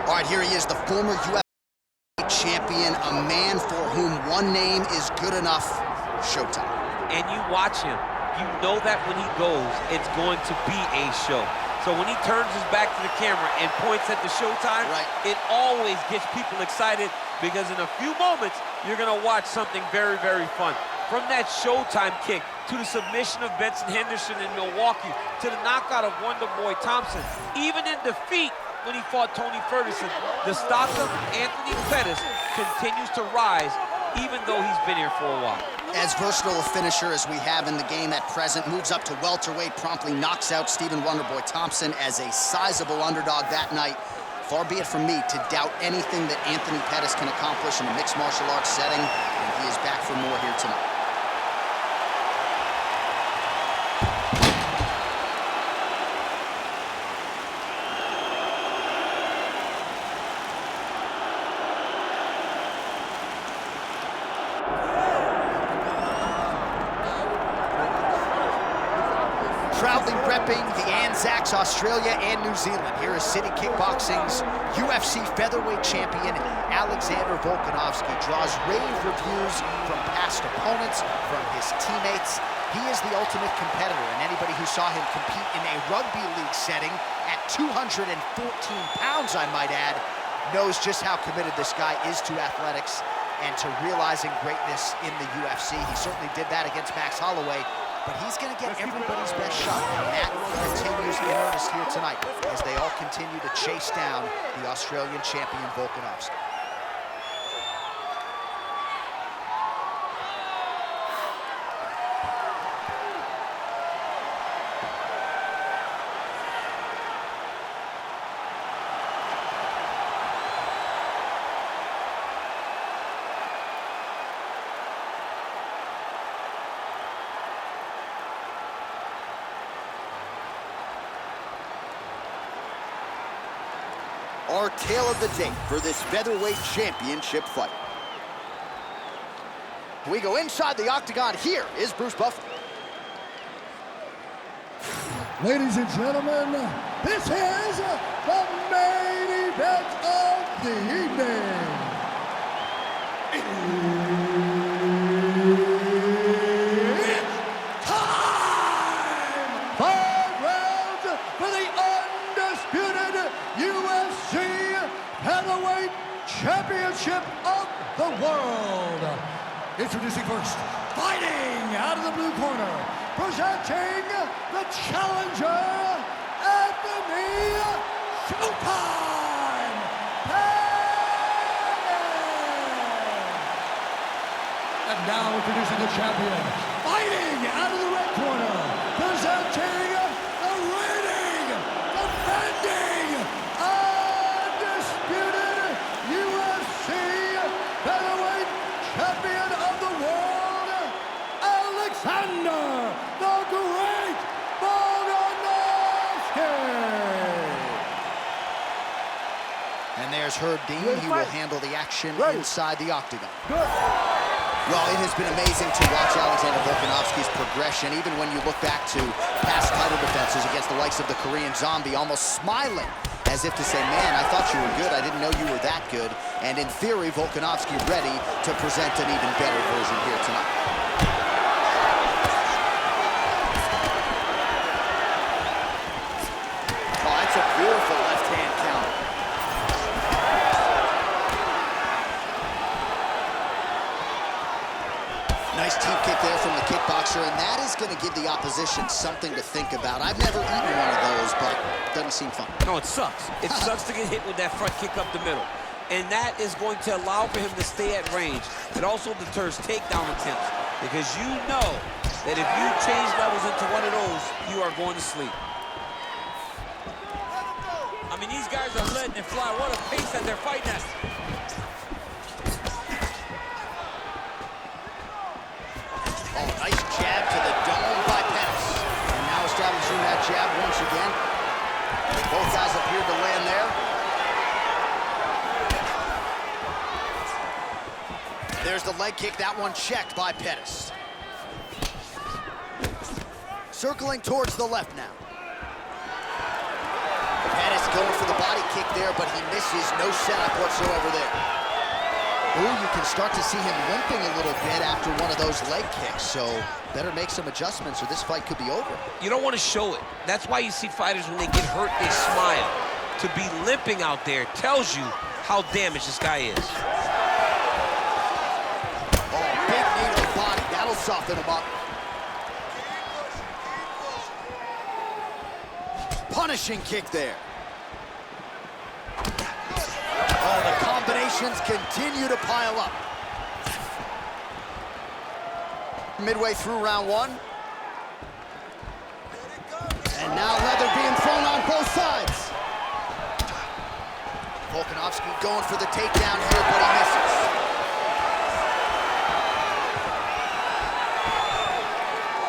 All right, here he is, the former UFC champion, a man for whom one name is good enough, Showtime. And you watch him, you know that when he goes, it's going to be a show. So when he turns his back to the camera and points at the Showtime, it always gets people excited because in a few moments, you're gonna watch something very, very fun. From that Showtime kick to the submission of Benson Henderson in Milwaukee, to the knockout of Wonder Boy Thompson, even in defeat when he fought Tony Ferguson, the stock of Anthony Pettis continues to rise, even though he's been here for a while. As versatile a finisher as we have in the game at present, moves up to welterweight, promptly knocks out Stephen Wonderboy Thompson as a sizable underdog that night. Far be it from me to doubt anything that Anthony Pettis can accomplish in a mixed martial arts setting, and he is back for more here tonight. Proudly repping the Anzacs, Australia and New Zealand. Here is City Kickboxing's UFC featherweight champion, Alexander Volkanovski. Draws rave reviews from past opponents, from his teammates. He is the ultimate competitor, and anybody who saw him compete in a rugby league setting at 214 pounds, I might add, knows just how committed this guy is to athletics and to realizing greatness in the UFC. He certainly did that against Max Holloway, but he's going to get everybody's best shot, and that continues in earnest here tonight as they all continue to chase down the Australian champion Volkanovski. Our tale of the tape for this featherweight championship fight. We go inside the octagon. Here is Bruce Buffer. Ladies and gentlemen, this is the main event of the evening. It's time! 5 rounds for the undisputed UFC Heavyweight Championship of the world. Introducing first, fighting out of the blue corner, presenting the challenger, Anthony Showtime Pettis! And now introducing the champion, fighting out of the red corner, presenting the reigning, defending, undisputed UFC Featherweight Champion of the world, Alexander the Great Volkanovski! And there's Herb Dean. He will handle the action inside the octagon. Well, it has been amazing to watch Alexander Volkanovski's progression, even when you look back to past title defenses against the likes of the Korean Zombie, almost smiling as if to say, man, I thought you were good. I didn't know you were that good. And in theory, Volkanovski ready to present an even better version here tonight. Oh, that's a beautiful left-hand counter. Nice teep kick there from the kickboxer, and that is going to give the opposition something to think about. I've never eaten one of those, but it doesn't seem fun. No, it sucks. It sucks to get hit with that front kick up the middle. And that is going to allow for him to stay at range. It also deters takedown attempts, because you know that if you change levels into one of those, you are going to sleep. I mean, these guys are letting it fly. What a pace that they're fighting at. Oh, nice jab to the dome by Pettis. And now establishing that jab once again. Both guys appeared to land there. There's the leg kick, that one checked by Pettis. Circling towards the left now. Pettis going for the body kick there, but he misses. No setup whatsoever there. Ooh, you can start to see him limping a little bit after one of those leg kicks, so better make some adjustments or this fight could be over. You don't want to show it. That's why you see fighters, when they get hurt, they smile. To be limping out there tells you how damaged this guy is. Oh, big knee to the body. That'll soften him up. Punishing kick there. Oh, the combinations continue to pile up. Midway through round one. And now leather being thrown on both sides. Volkanovski going for the takedown here, but he misses.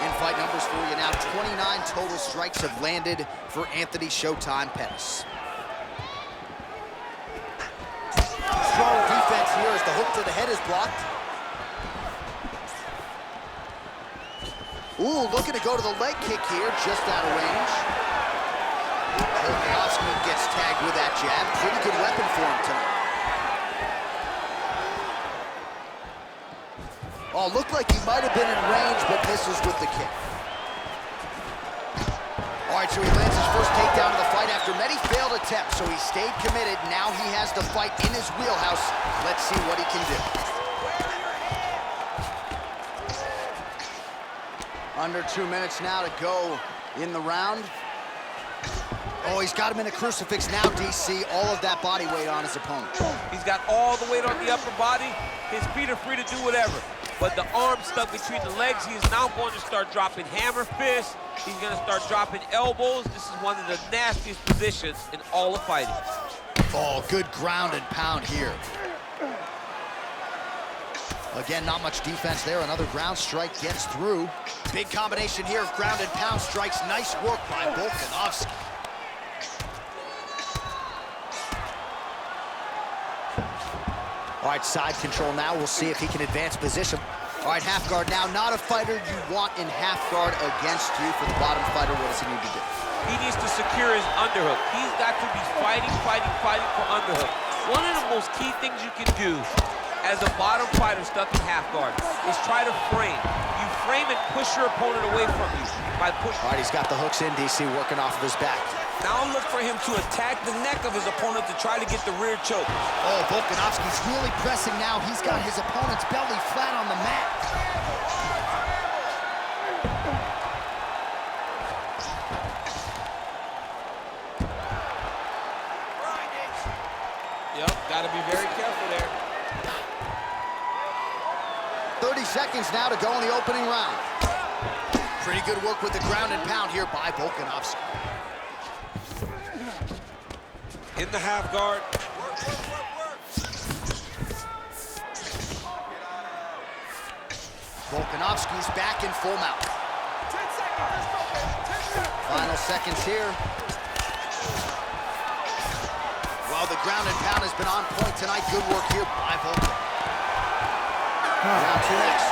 In-fight numbers for you now. 29 total strikes have landed for Anthony Showtime Pettis. Strong defense here as the hook to the head is blocked. Ooh, looking to go to the leg kick here, just out of range. Volkanovski gets tagged with that jab. Pretty good weapon for him tonight. Oh, looked like he might have been in range, but misses with the kick. All right, so he lands his first takedown of the fight after many failed attempts, so he stayed committed. Now he has the fight in his wheelhouse. Let's see what he can do. Under 2 minutes now to go in the round. Oh, he's got him in a crucifix now, DC. All of that body weight on his opponent. He's got all the weight on the upper body. His feet are free to do whatever. But the arm stuck between the legs. He is now going to start dropping hammer fists. He's going to start dropping elbows. This is one of the nastiest positions in all of fighting. Oh, good ground and pound here. Again, not much defense there. Another ground strike gets through. Big combination here of ground and pound strikes. Nice work by Volkanovski. All right, side control now. We'll see if he can advance position. All right, half guard now. Not a fighter you want in half guard against you. For the bottom fighter, what does he need to do? He needs to secure his underhook. He's got to be fighting for underhook. One of the most key things you can do as a bottom fighter stuck in half guard is try to frame. You frame and push your opponent away from you by pushing. All right, he's got the hooks in, DC, working off of his back. Now look for him to attack the neck of his opponent to try to get the rear choke. Oh, Volkanovski's really pressing now. He's got his opponent's belly flat on the mat. Yep, gotta be very careful there. 30 seconds now to go in the opening round. Pretty good work with the ground and pound here by Volkanovski. In the half guard. Volkanovski's back in full mount. 10 seconds. Final seconds here. Well, the ground and pound has been on point tonight. Good work here by Volk. Round two next.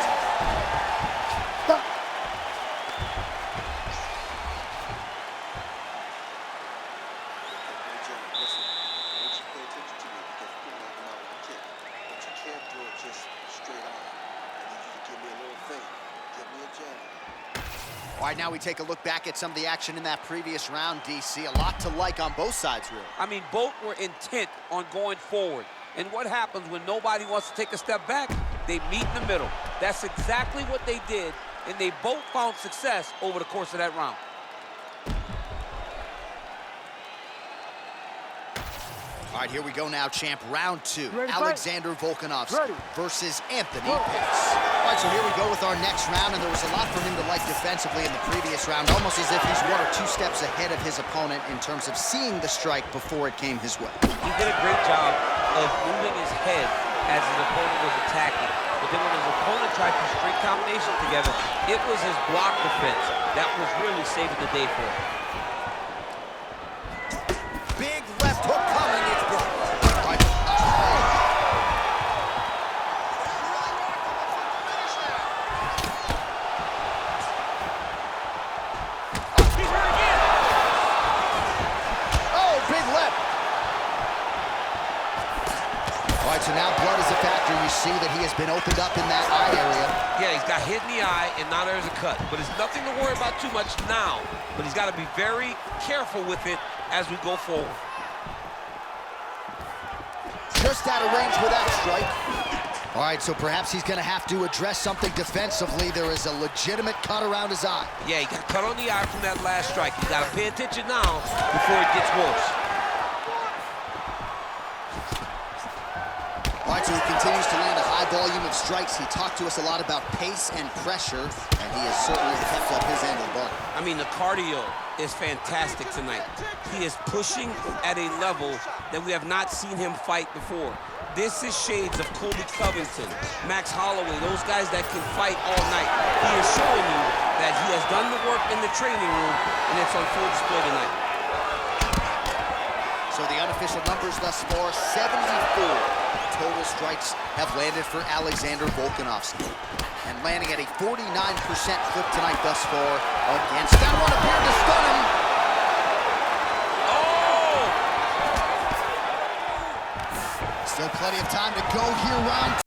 All right, now we take a look back at some of the action in that previous round, DC. A lot to like on both sides, really. I mean, both were intent on going forward. And what happens when nobody wants to take a step back? They meet in the middle. That's exactly what they did, and they both found success over the course of that round. All right, here we go now, champ. Round two. Alexander Volkanovski versus Anthony Pettis. All right, so here we go with our next round, and there was a lot for him to like defensively in the previous round, almost as if he's 1 or 2 steps ahead of his opponent in terms of seeing the strike before it came his way. He did a great job of moving his head as his opponent was attacking. But then when his opponent tried to string combinations together, it was his block defense that was really saving the day for him. Big left hook coming. It's so now blood is a factor. You see that he has been opened up in that eye area. Yeah, he's got hit in the eye, and now there's a cut. But it's nothing to worry about too much now. But he's got to be very careful with it as we go forward. Just out of range with that strike. All right, so perhaps he's going to have to address something defensively. There is a legitimate cut around his eye. Yeah, he got cut on the eye from that last strike. You got to pay attention now before it gets worse. All right, so he continues to land a high volume of strikes. He talked to us a lot about pace and pressure, and he has certainly kept up his end of the bargain. I mean, the cardio is fantastic tonight. He is pushing at a level that we have not seen him fight before. This is shades of Colby Covington, Max Holloway, those guys that can fight all night. He is showing you that he has done the work in the training room, and it's on full display tonight. So the unofficial numbers thus far, 74 total strikes have landed for Alexander Volkanovski. And landing at a 49% clip tonight thus far against that one appeared to stun him. Oh! Still plenty of time to go here, round.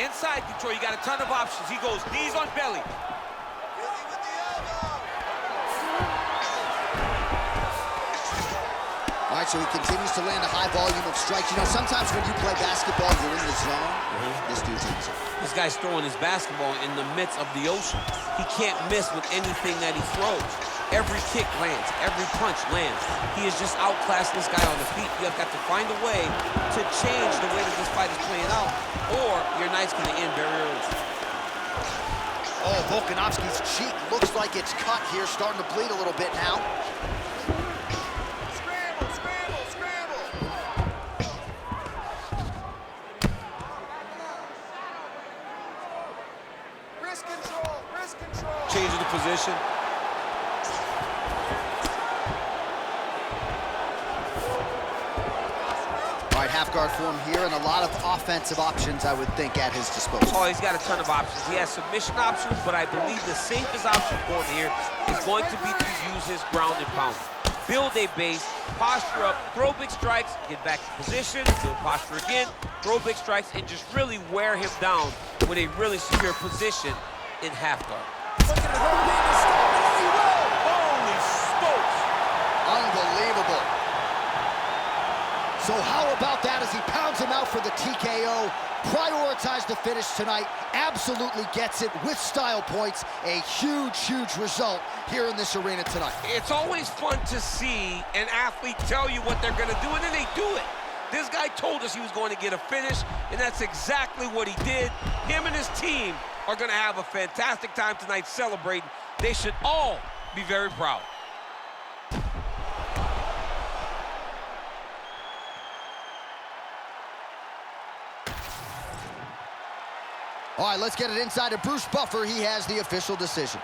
Inside control, you got a ton of options. He goes knees on belly. All right, so he continues to land a high volume of strikes. You know, sometimes when you play basketball, you're in the zone. This dude's in the zone. This guy's throwing his basketball in the midst of the ocean. He can't miss with anything that he throws. Every kick lands, every punch lands. He is just outclassing this guy on the feet. You have got to find a way to change the way that this fight is playing out, or your night's going to end very early. Oh, Volkanovski's cheek looks like it's cut here, starting to bleed a little bit now. Changing the position. All right, half guard form here, and a lot of offensive options, I would think, at his disposal. Oh, he's got a ton of options. He has submission options, but I believe the safest option for him here is going to be to use his ground and pound. Build a base, posture up, throw big strikes, get back in position, build posture again, throw big strikes, and just really wear him down with a really secure position in half guard. Looking to hold in the stop, and there he will! Holy smokes! Unbelievable. So how about that as he pounds him out for the TKO? Prioritized the finish tonight, absolutely gets it with style points. A huge, huge result here in this arena tonight. It's always fun to see an athlete tell you what they're gonna do, and then they do it. This guy told us he was going to get a finish, and that's exactly what he did. Him and his team are gonna have a fantastic time tonight celebrating. They should all be very proud. All right, let's get it inside to Bruce Buffer. He has the official decision.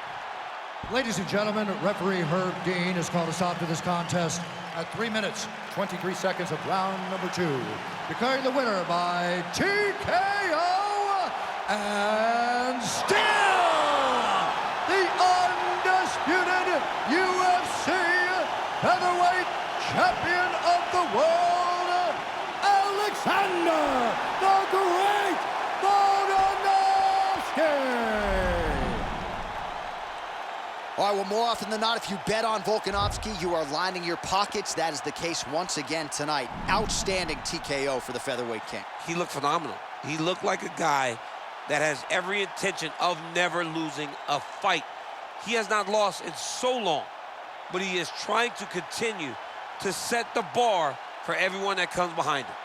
Ladies and gentlemen, referee Herb Dean has called a stop to this contest at 3 minutes, 23 seconds of round number 2. Declaring the winner by TKO, and still the undisputed UFC featherweight champion of the world, Alexander the Great Volkanovski. All right, well, more often than not, if you bet on Volkanovski, you are lining your pockets. That is the case once again tonight. Outstanding TKO for the featherweight king. He looked phenomenal. He looked like a guy that has every intention of never losing a fight. He has not lost in so long, but he is trying to continue to set the bar for everyone that comes behind him.